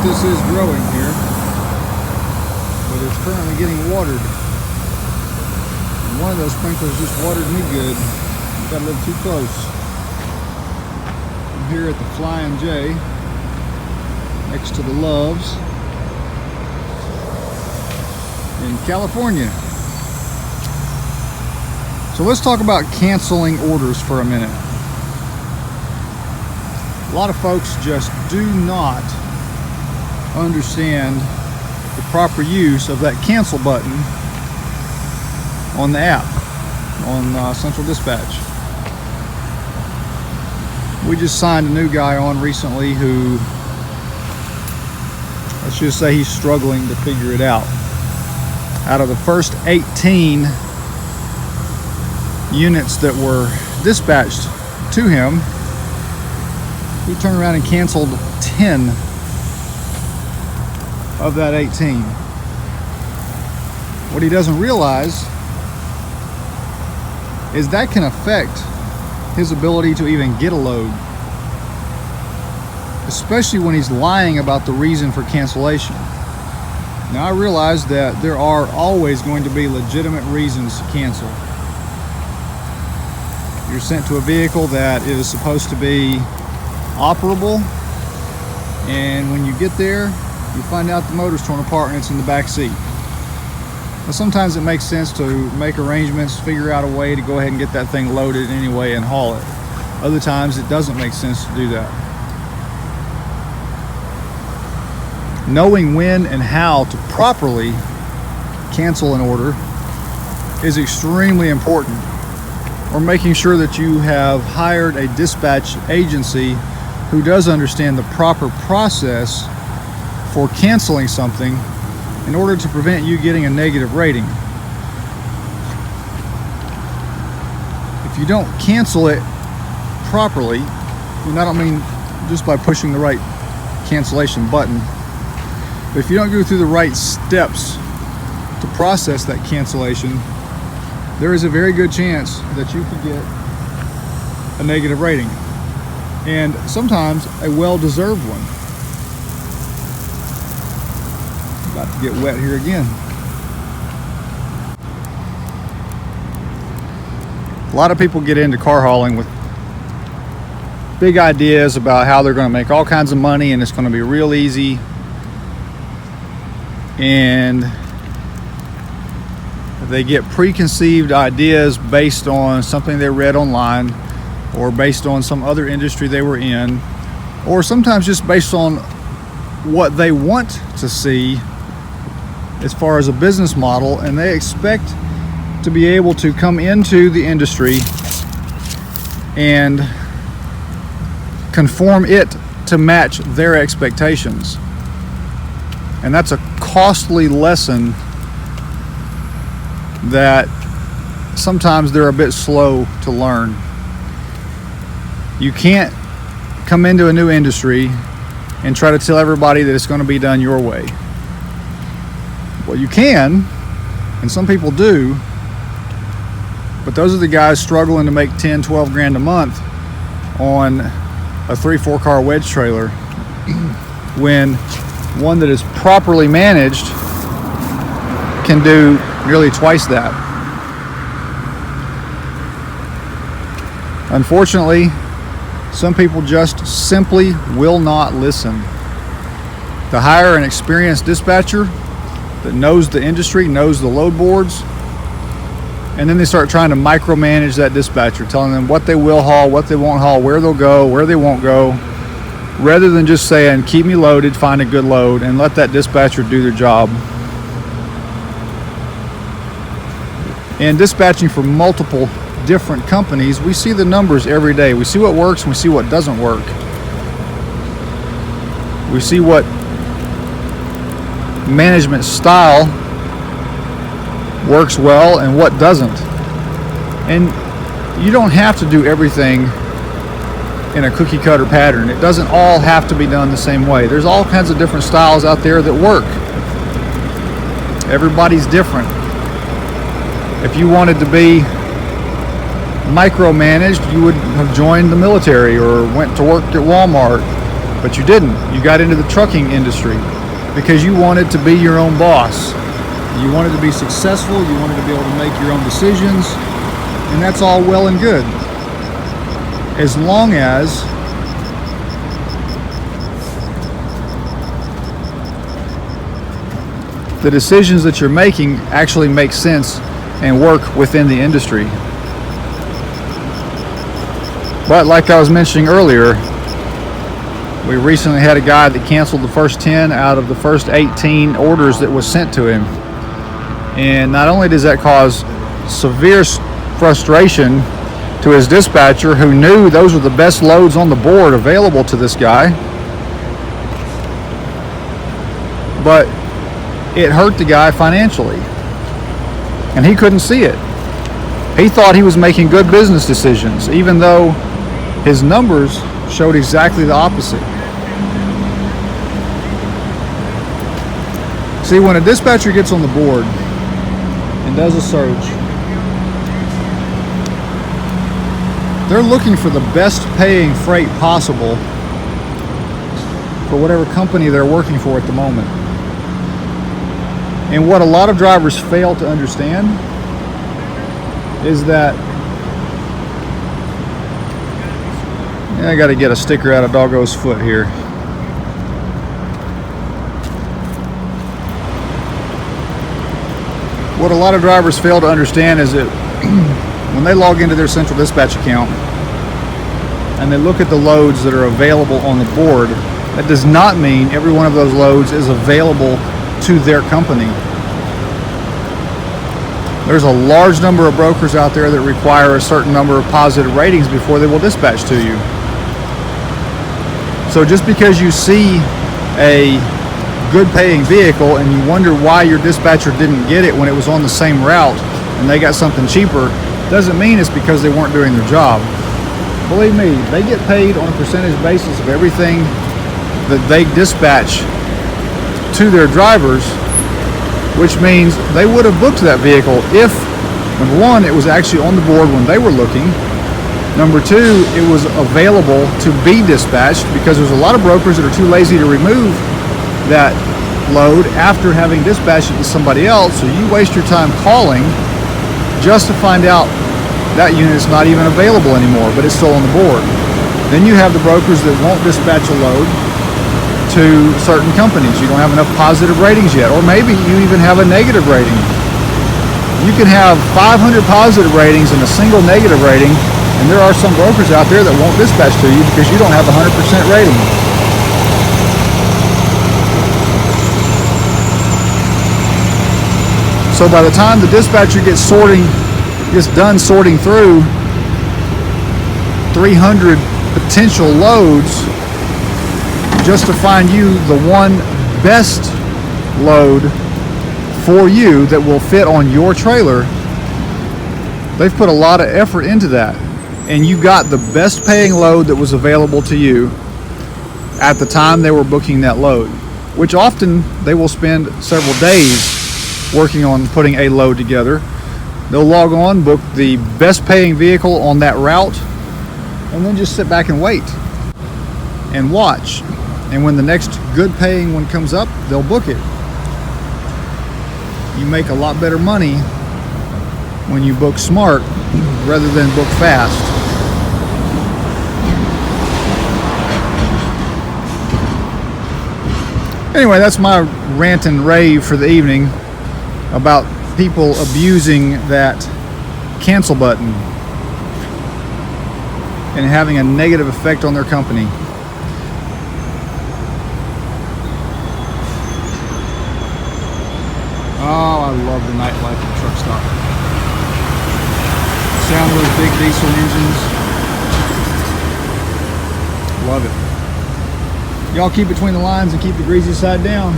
this is growing here, but it's currently getting watered. And one of those sprinklers just watered me good. Got a little too close. I'm here at the Flying J, next to the Loves in California. So let's talk about canceling orders for a minute. A lot of folks just do not understand the proper use of that cancel button on the app, on Central Dispatch. We just signed a new guy on recently who, let's just say he's struggling to figure it out. Out of the first 18 units that were dispatched to him, he turned around and canceled 10 of that 18. What he doesn't realize is that can affect his ability to even get a load, especially when he's lying about the reason for cancellation. Now, I realize that there are always going to be legitimate reasons to cancel. You're sent to a vehicle that is supposed to be operable, and when you get there, you find out the motor's torn apart and it's in the back seat. Now, sometimes it makes sense to make arrangements, figure out a way to go ahead and get that thing loaded anyway and haul it. Other times it doesn't make sense to do that. Knowing when and how to properly cancel an order is extremely important, or making sure that you have hired a dispatch agency who does understand the proper process for canceling something in order to prevent you getting a negative rating. If you don't cancel it properly, and I don't mean just by pushing the right cancellation button, but if you don't go through the right steps to process that cancellation, there is a very good chance that you could get a negative rating, and sometimes a well-deserved one. About to get wet here again. A lot of people get into car hauling with big ideas about how they're going to make all kinds of money and it's going to be real easy, and they get preconceived ideas based on something they read online, or based on some other industry they were in, or sometimes just based on what they want to see as far as a business model, and they expect to be able to come into the industry and conform it to match their expectations. And that's a costly lesson that sometimes they're a bit slow to learn. You can't come into a new industry and try to tell everybody that it's going to be done your way. Well, you can, and some people do, but those are the guys struggling to make 10, 12 grand a month on a 3-4 car wedge trailer, when one that is properly managed can do nearly twice that. Unfortunately, some people just simply will not listen. To hire an experienced dispatcher that knows the industry, knows the load boards, and then they start trying to micromanage that dispatcher, telling them what they will haul, what they won't haul, where they'll go, where they won't go, rather than just saying, keep me loaded, find a good load, and let that dispatcher do their job. And dispatching for multiple different companies, we see the numbers every day. We see what works and we see what doesn't work. We see what management style works well and what doesn't. And you don't have to do everything in a cookie cutter pattern. It doesn't all have to be done the same way. There's all kinds of different styles out there that work. Everybody's different. If you wanted to be micromanaged, you would have joined the military or went to work at Walmart But you didn't. You got into the trucking industry because you wanted to be your own boss. You wanted to be successful. You wanted to be able to make your own decisions. And that's all well and good, as long as the decisions that you're making actually make sense and work within the industry. But like I was mentioning earlier, we recently had a guy that canceled the first 10 out of the first 18 orders that was sent to him. And not only does that cause severe frustration to his dispatcher, who knew those were the best loads on the board available to this guy, but it hurt the guy financially, and he couldn't see it. He thought he was making good business decisions, even though his numbers showed exactly the opposite. See, when a dispatcher gets on the board and does a search, they're looking for the best paying freight possible for whatever company they're working for at the moment. And what a lot of drivers fail to understand is that, I got to get a sticker out of Doggo's foot here. What a lot of drivers fail to understand is that when they log into their central dispatch account and they look at the loads that are available on the board, that does not mean every one of those loads is available to their company. There's a large number of brokers out there that require a certain number of positive ratings before they will dispatch to you. So just because you see a good paying vehicle and you wonder why your dispatcher didn't get it when it was on the same route and they got something cheaper, doesn't mean it's because they weren't doing their job. Believe me, they get paid on a percentage basis of everything that they dispatch to their drivers, which means they would have booked that vehicle if, number one, it was actually on the board when they were looking. Number two, it was available to be dispatched, because there's a lot of brokers that are too lazy to remove that load after having dispatched it to somebody else, so you waste your time calling just to find out that unit's not even available anymore, but it's still on the board. Then you have the brokers that won't dispatch a load to certain companies. You don't have enough positive ratings yet, or maybe you even have a negative rating. You can have 500 positive ratings and a single negative rating, and there are some brokers out there that won't dispatch to you because you don't have a 100% rating. So by the time the dispatcher gets done sorting through 300 potential loads just to find you the one best load for you that will fit on your trailer, they've put a lot of effort into that. And you got the best paying load that was available to you at the time they were booking that load, which often they will spend several days working on putting a load together. They'll log on, book the best paying vehicle on that route, and then just sit back and wait and watch. And when the next good paying one comes up, they'll book it. You make a lot better money when you book smart rather than book fast. Anyway, that's my rant and rave for the evening about people abusing that cancel button and having a negative effect on their company. Oh, I love the nightlife of the truck stop. The sound of those big diesel engines. Love it. Y'all keep between the lines and keep the greasy side down.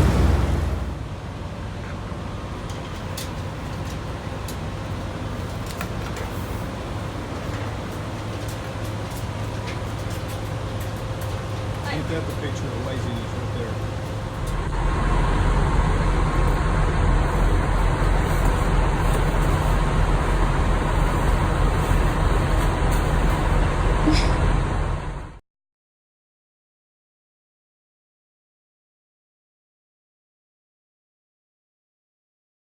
Ain't that the picture of laziness right there?